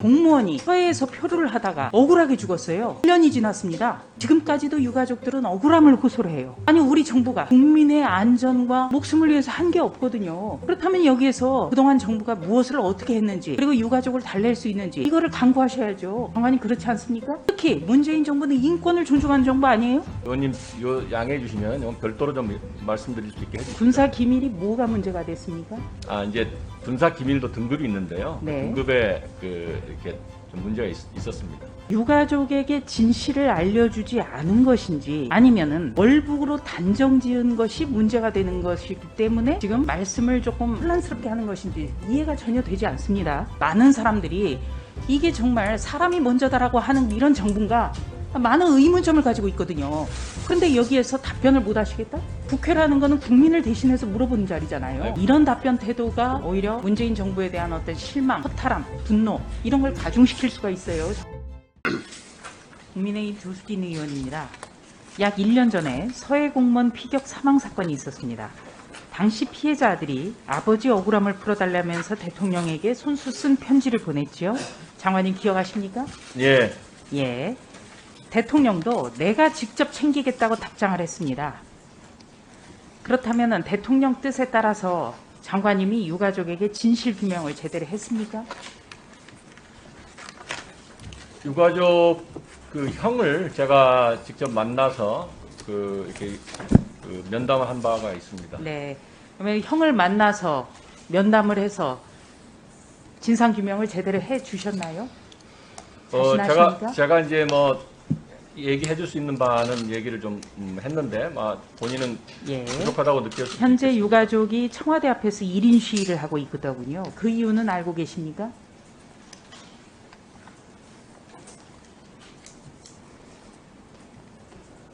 공무원이 서해에서 표류를 하다가 억울하게 죽었어요. 1년이 지났습니다. 지금까지도 유가족들은 억울함을 호소를 해요. 아니 우리 정부가 국민의 안전과 목숨을 위해서 한 게 없거든요. 그렇다면 여기에서 그동안 정부가 무엇을 어떻게 했는지 그리고 유가족을 달랠 수 있는지 이거를 강구하셔야죠. 장관님 그렇지 않습니까? 특히 문재인 정부는 인권을 존중하는 정부 아니에요? 의원님 양해해 주시면 이건 별도로 좀 말씀드릴 수 있게 해주시죠. 군사 기밀이 뭐가 문제가 됐습니까? 이제 군사 기밀도 등급이 있는데요. 네. 등급에 이렇게 좀 문제가 있었습니다. 유가족에게 진실을 알려주지 않은 것인지 아니면은 월북으로 단정 지은 것이 문제가 되는 것이기 때문에 지금 말씀을 조금 혼란스럽게 하는 것인지 이해가 전혀 되지 않습니다. 많은 사람들이 이게 정말 사람이 먼저다라고 하는 이런 정부인가 많은 의문점을 가지고 있거든요. 그런데 여기에서 답변을 못 하시겠다? 국회라는 거는 국민을 대신해서 물어보는 자리잖아요. 이런 답변 태도가 오히려 문재인 정부에 대한 어떤 실망, 허탈함, 분노 이런 걸 가중시킬 수가 있어요. 국민의힘 조수진 의원입니다. 약 1년 전에 서해 공무원 피격 사망 사건이 있었습니다. 당시 피해자 아들이 아버지 억울함을 풀어달라면서 대통령에게 손수 쓴 편지를 보냈지요. 장관님 기억하십니까? 예. 예. 대통령도 내가 직접 챙기겠다고 답장을 했습니다. 그렇다면 대통령 뜻에 따라서 장관님이 유가족에게 진실 규명을 제대로 했습니까? 유가족 그 형을 제가 직접 만나서 이렇게 면담을 한 바가 있습니다. 네. 그러면 형을 만나서 면담을 해서 진상 규명을 제대로 해 주셨나요? 자신하십니까? 제가 이제 뭐 얘기해 줄 수 있는 바는 얘기를 좀 했는데 본인은 예. 부족하다고 느낄 수 현재 있겠습니다. 유가족이 청와대 앞에서 1인 시위를 하고 있거든요. 그 이유는 알고 계십니까?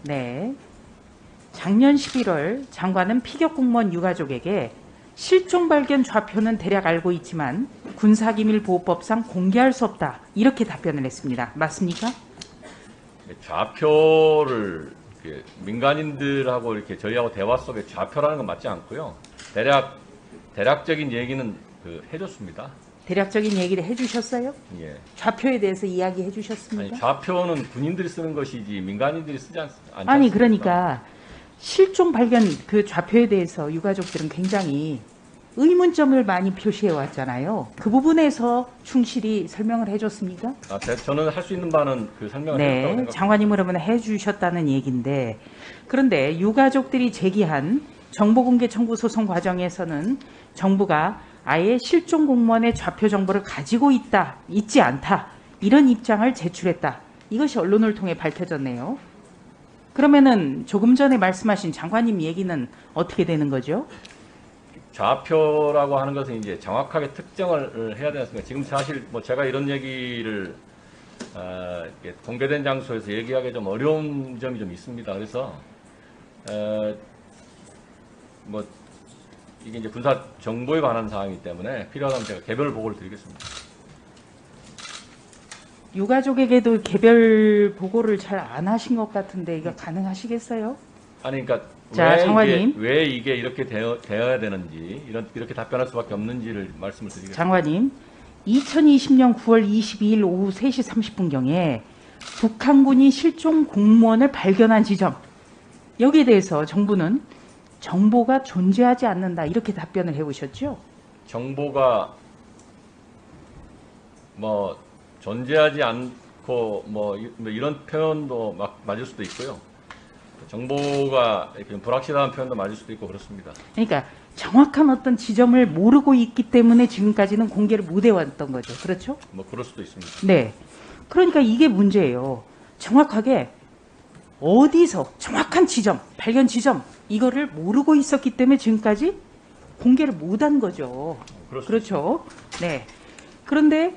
네. 작년 11월 장관은 피격 공무원 유가족에게 실종 발견 좌표는 대략 알고 있지만 군사기밀보호법상 공개할 수 없다. 이렇게 답변을 했습니다. 맞습니까? 좌표를 이렇게 민간인들하고 이렇게 저희하고 대화 속에 좌표라는 건 맞지 않고요. 대략적인 얘기는 해줬습니다. 대략적인 얘기를 해주셨어요? 예. 좌표에 대해서 이야기해 주셨습니까? 아니, 좌표는 군인들이 쓰는 것이지 민간인들이 쓰지 않지 않습니까? 아니 그러니까 실종 발견 그 좌표에 대해서 유가족들은 굉장히 의문점을 많이 표시해 왔잖아요. 그 부분에서 충실히 설명을 해줬습니까? 저는 할 수 있는 바는 설명을 해줬다고 네, 생각합니다. 장관님 그러면 해주셨다는 얘기인데 그런데 유가족들이 제기한 정보공개 청구 소송 과정에서는 정부가 아예 실종 공무원의 좌표 정보를 가지고 있지 않다 이런 입장을 제출했다. 이것이 언론을 통해 밝혀졌네요. 그러면은 조금 전에 말씀하신 장관님 얘기는 어떻게 되는 거죠? 좌표라고 하는 것은 이제 정확하게 특정을 해야 되지 않습니까? 지금 사실 뭐 제가 이런 얘기를 이렇게 공개된 장소에서 얘기하기 좀 어려운 점이 좀 있습니다. 그래서 뭐 이게 이제 군사 정보에 관한 사항이기 때문에 필요하다면 제가 개별 보고를 드리겠습니다. 유가족에게도 개별 보고를 잘 안 하신 것 같은데 이거 가능하시겠어요? 아니 그러니까 자, 장관님. 왜 이게 이렇게 되어야 되는지 이렇게 답변할 수밖에 없는지를 말씀을 드리겠습니다. 장관님, 2020년 9월 22일 오후 3시 30분경에 북한군이 실종 공무원을 발견한 지점 여기에 대해서 정부는 정보가 존재하지 않는다 이렇게 답변을 해오셨죠? 정보가 뭐 존재하지 않고 뭐 이런 표현도 맞을 수도 있고요. 정보가 이렇게 불확실한 표현도 맞을 수도 있고 그렇습니다. 그러니까 정확한 어떤 지점을 모르고 있기 때문에 지금까지는 공개를 못 해왔던 거죠. 그렇죠? 뭐 그럴 수도 있습니다. 네. 그러니까 이게 문제예요. 정확하게 어디서 정확한 지점, 발견 지점 이거를 모르고 있었기 때문에 지금까지 공개를 못한 거죠. 그렇죠. 네. 그런데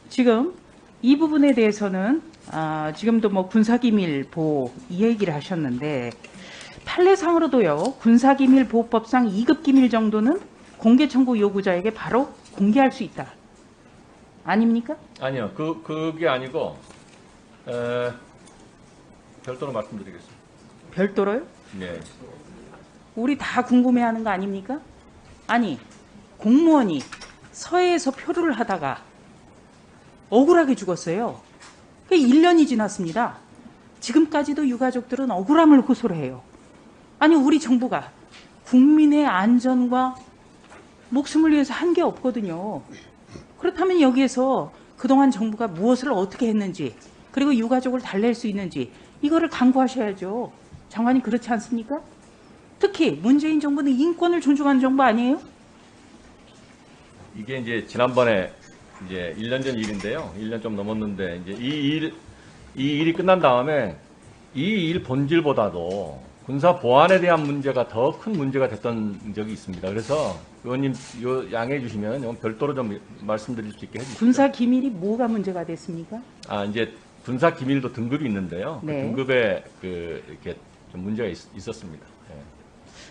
지금 이 부분에 대해서는 지금도 뭐 군사기밀 보호 이 얘기를 하셨는데 판례상으로도요. 군사기밀보호법상 2급 기밀 정도는 공개 청구 요구자에게 바로 공개할 수 있다. 아닙니까? 아니요. 그게 아니고 별도로 말씀드리겠습니다. 별도로요? 네. 우리 다 궁금해하는 거 아닙니까? 아니 공무원이 서해에서 표류를 하다가 억울하게 죽었어요. 1년이 지났습니다. 지금까지도 유가족들은 억울함을 호소를 해요. 아니 우리 정부가 국민의 안전과 목숨을 위해서 한 게 없거든요. 그렇다면 여기에서 그동안 정부가 무엇을 어떻게 했는지 그리고 유가족을 달랠 수 있는지 이거를 강구하셔야죠. 장관님 그렇지 않습니까? 특히 문재인 정부는 인권을 존중하는 정부 아니에요? 이게 이제 지난번에 이제 1년 전 일인데요. 1년 좀 넘었는데 이제 이 일이 끝난 다음에 이 일 본질보다도 군사 보안에 대한 문제가 더 큰 문제가 됐던 적이 있습니다. 그래서 의원님 양해해 주시면 별도로 좀 말씀드릴 수 있게 해주시죠. 군사 기밀이 뭐가 문제가 됐습니까? 이제 군사 기밀도 등급이 있는데요. 네. 그 등급에 이렇게 좀 문제가 있었습니다. 예.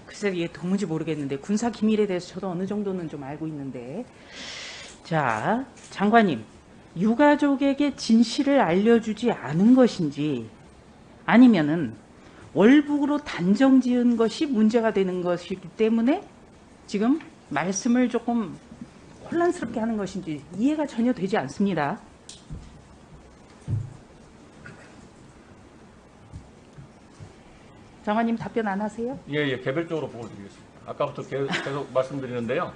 글쎄 이게 도무지 모르겠는데 군사 기밀에 대해서 저도 어느 정도는 좀 알고 있는데 자 장관님 유가족에게 진실을 알려주지 않은 것인지 아니면은 월북으로 단정 지은 것이 문제가 되는 것이기 때문에 지금 말씀을 조금 혼란스럽게 하는 것인지 이해가 전혀 되지 않습니다. 장관님 답변 안 하세요? 예, 개별적으로 보고 드리겠습니다. 아까부터 계속 말씀드리는데요.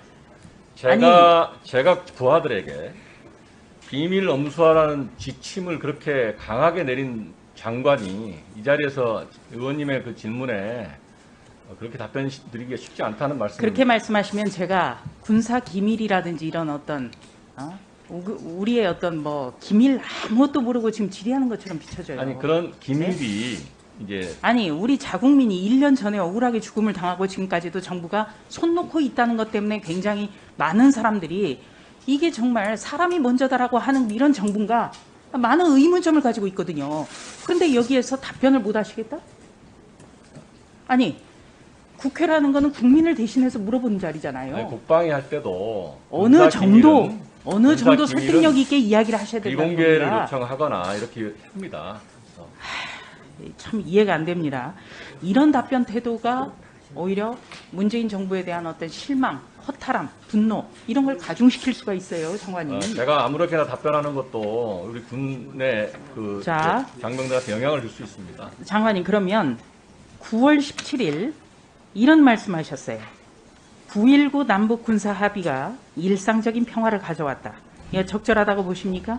제가 부하들에게 비밀 엄수하라는 지침을 그렇게 강하게 내린 장관이 이 자리에서 의원님의 그 질문에 그렇게 답변 드리기가 쉽지 않다는 말씀을 그렇게 말씀하시면 제가 군사 기밀이라든지 이런 어떤 우리의 어떤 뭐 기밀 아무것도 모르고 지금 질의하는 것처럼 비춰져요. 아니 그런 기밀이 이제 아니 우리 자국민이 1년 전에 억울하게 죽음을 당하고 지금까지도 정부가 손 놓고 있다는 것 때문에 굉장히 많은 사람들이 이게 정말 사람이 먼저다라고 하는 이런 정부인가 많은 의문점을 가지고 있거든요. 그런데 여기에서 답변을 못 하시겠다? 아니 국회라는 거는 국민을 대신해서 물어보는 자리잖아요. 아니, 국방위 할 때도 어느 정도 군사 설득력 있게 이야기를 하셔야 된다는 비공개를 겁니다. 요청하거나 이렇게 합니다. 그래서 참 이해가 안 됩니다. 이런 답변 태도가 오히려 문재인 정부에 대한 어떤 실망, 허탈함, 분노 이런 걸 가중시킬 수가 있어요, 장관님. 제가 아무렇게나 답변하는 것도 우리 군의 자. 장병들한테 영향을 줄 수 있습니다. 장관님 그러면 9월 17일 이런 말씀하셨어요. 9.19 남북 군사 합의가 일상적인 평화를 가져왔다. 이거 적절하다고 보십니까?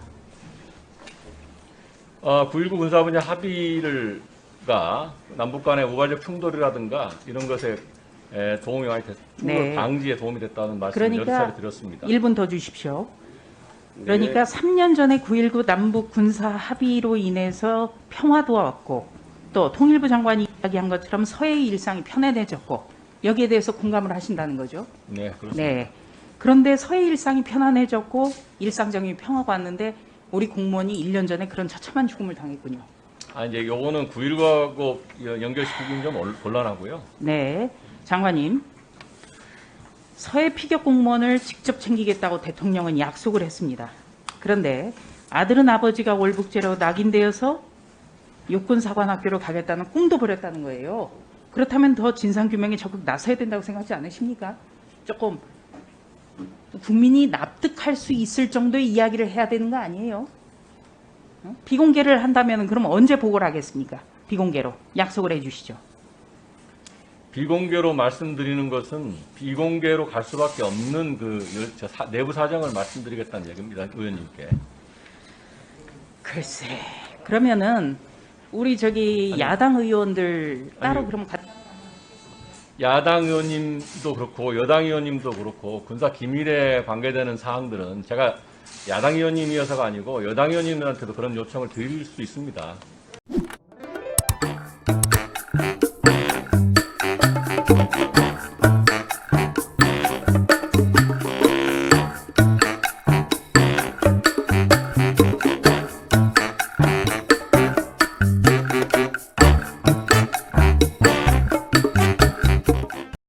9.19 군사분야 합의가 남북 간의 우발적 충돌이라든가 이런 것에 도움이 많이 네. 방지에 도움이 됐다는 말씀을 여러 그러니까 차례 드렸습니다. 1분 더 주십시오. 그러니까 3년 전에 9.19 남북 군사 합의로 인해서 평화도 왔고 또 통일부 장관이 이야기한 것처럼 서해의 일상이 편안해졌고 여기에 대해서 공감을 하신다는 거죠. 네, 그렇습니다. 네. 그런데 서해 일상이 편안해졌고 일상적인 평화가 왔는데 우리 공무원이 1년 전에 그런 처참한 죽음을 당했군요. 이제 요거는 9.19하고 연결시키기는 좀 곤란하고요. 네. 장관님. 서해 피격 공무원을 직접 챙기겠다고 대통령은 약속을 했습니다. 그런데 아들은 아버지가 월북죄로 낙인되어서 육군사관학교로 가겠다는 꿈도 버렸다는 거예요. 그렇다면 더 진상규명에 적극 나서야 된다고 생각하지 않으십니까? 조금 국민이 납득할 수 있을 정도의 이야기를 해야 되는 거 아니에요? 비공개를 한다면 그럼 언제 보고를 하겠습니까? 비공개로 약속을 해 주시죠. 비공개로 말씀드리는 것은 비공개로 갈 수밖에 없는 내부 사정을 말씀드리겠다는 얘기입니다, 의원님께. 글쎄, 그러면은 우리 야당 의원들 따로 그럼 야당 의원님도 그렇고 여당 의원님도 그렇고 군사 기밀에 관계되는 사항들은 제가 야당 의원님이어서가 아니고 여당 의원님들한테도 그런 요청을 드릴 수 있습니다.